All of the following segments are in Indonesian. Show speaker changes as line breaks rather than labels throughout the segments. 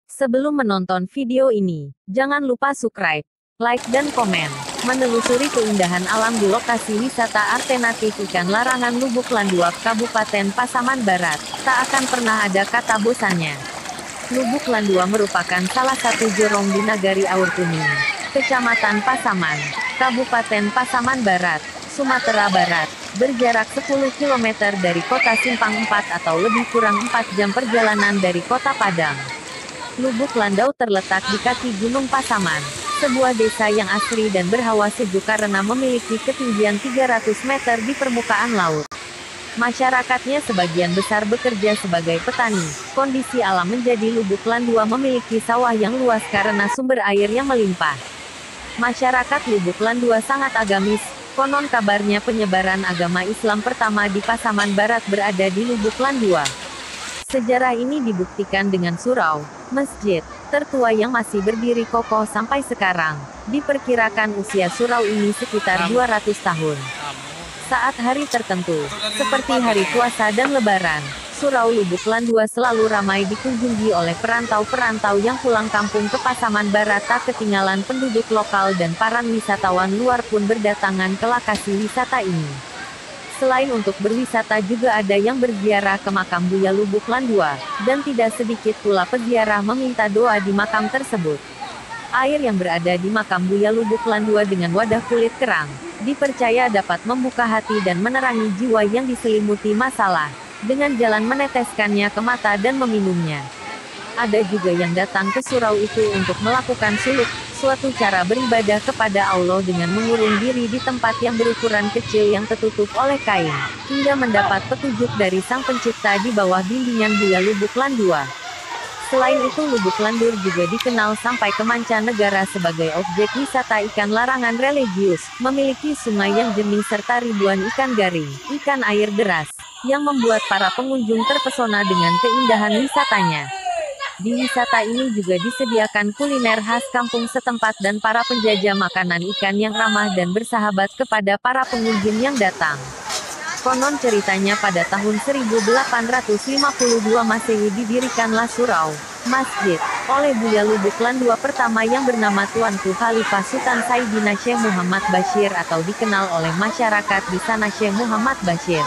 Sebelum menonton video ini, jangan lupa subscribe, like dan komen. Menelusuri keindahan alam di lokasi wisata alternatif ikan larangan Lubuk Landuak, Kabupaten Pasaman Barat, tak akan pernah ada kata bosannya. Lubuk Landua merupakan salah satu jorong di Nagari Aur Kuning, Kecamatan Pasaman, Kabupaten Pasaman Barat, Sumatera Barat, berjarak 10 km dari kota Simpang 4 atau lebih kurang 4 jam perjalanan dari kota Padang. Lubuk Landau terletak di kaki Gunung Pasaman, sebuah desa yang asri dan berhawa sejuk karena memiliki ketinggian 300 meter di permukaan laut. Masyarakatnya sebagian besar bekerja sebagai petani. Kondisi alam menjadi Lubuk Landua memiliki sawah yang luas karena sumber air yang melimpah. Masyarakat Lubuk Landua sangat agamis. Konon kabarnya penyebaran agama Islam pertama di Pasaman Barat berada di Lubuk Landua. Sejarah ini dibuktikan dengan surau, masjid, tertua yang masih berdiri kokoh sampai sekarang. Diperkirakan usia surau ini sekitar 200 tahun. Saat hari tertentu, seperti hari puasa dan lebaran, surau Lubuk Landua selalu ramai dikunjungi oleh perantau-perantau yang pulang kampung ke Pasaman Barat. Tak ketinggalan penduduk lokal dan para wisatawan luar pun berdatangan ke lokasi wisata ini. Selain untuk berwisata juga ada yang berziarah ke makam Buya Lubuk Landua, dan tidak sedikit pula peziarah meminta doa di makam tersebut. Air yang berada di makam Buya Lubuk Landua dengan wadah kulit kerang, dipercaya dapat membuka hati dan menerangi jiwa yang diselimuti masalah, dengan jalan meneteskannya ke mata dan meminumnya. Ada juga yang datang ke surau itu untuk melakukan suluk, suatu cara beribadah kepada Allah dengan mengurung diri di tempat yang berukuran kecil yang tertutup oleh kain, hingga mendapat petunjuk dari Sang Pencipta di bawah bimbingan Buya Lubuk Landua. Selain itu Lubuk Landur juga dikenal sampai ke mancanegara sebagai objek wisata ikan larangan religius, memiliki sungai yang jernih serta ribuan ikan garing, ikan air deras, yang membuat para pengunjung terpesona dengan keindahan wisatanya. Di wisata ini juga disediakan kuliner khas kampung setempat dan para penjajah makanan ikan yang ramah dan bersahabat kepada para pengunjung yang datang. Konon ceritanya pada tahun 1852 Masehi didirikanlah surau, masjid, oleh Buya Lubuk Landua pertama yang bernama Tuanku Khalifah Sultan Saidina Syekh Muhammad Bashir atau dikenal oleh masyarakat di sana Syekh Muhammad Bashir.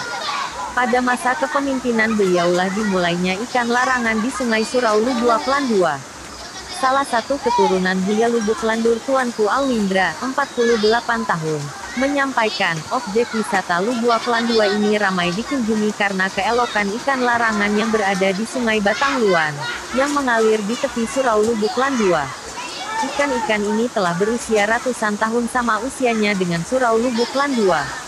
Pada masa kepemimpinan beliaulah dimulainya ikan larangan di Sungai Surau Lubuk Landua. Salah satu keturunan Buya Lubuk Landur Tuanku Alwindra, 48 tahun, menyampaikan, objek wisata Lubuk Landua ini ramai dikunjungi karena keelokan ikan larangan yang berada di Sungai Batangluan, yang mengalir di tepi Surau Lubuk Landua. Ikan-ikan ini telah berusia ratusan tahun sama usianya dengan Surau Lubuk Landua.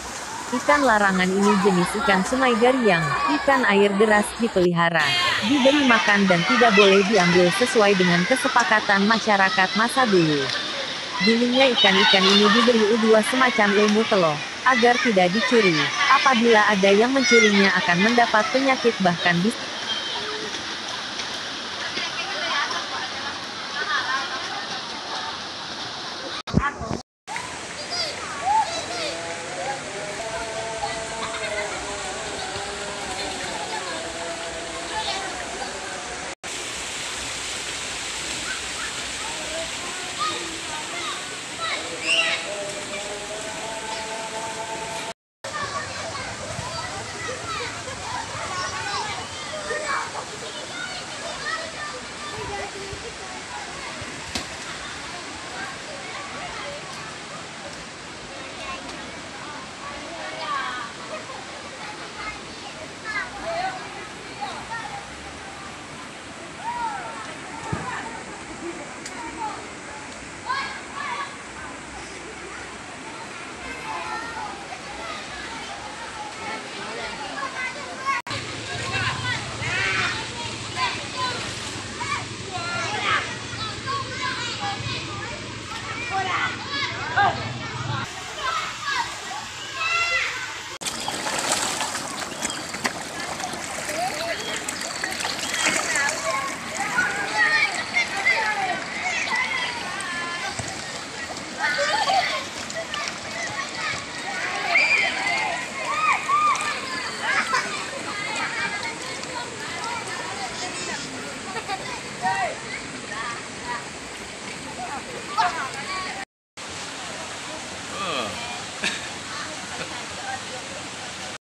Ikan larangan ini jenis ikan sungai gariang, ikan air deras, dipelihara, diberi makan dan tidak boleh diambil sesuai dengan kesepakatan masyarakat masa dulu. Dulunya ikan-ikan ini diberi dua semacam ilmu teloh, agar tidak dicuri. Apabila ada yang mencurinya akan mendapat penyakit bahkan bisa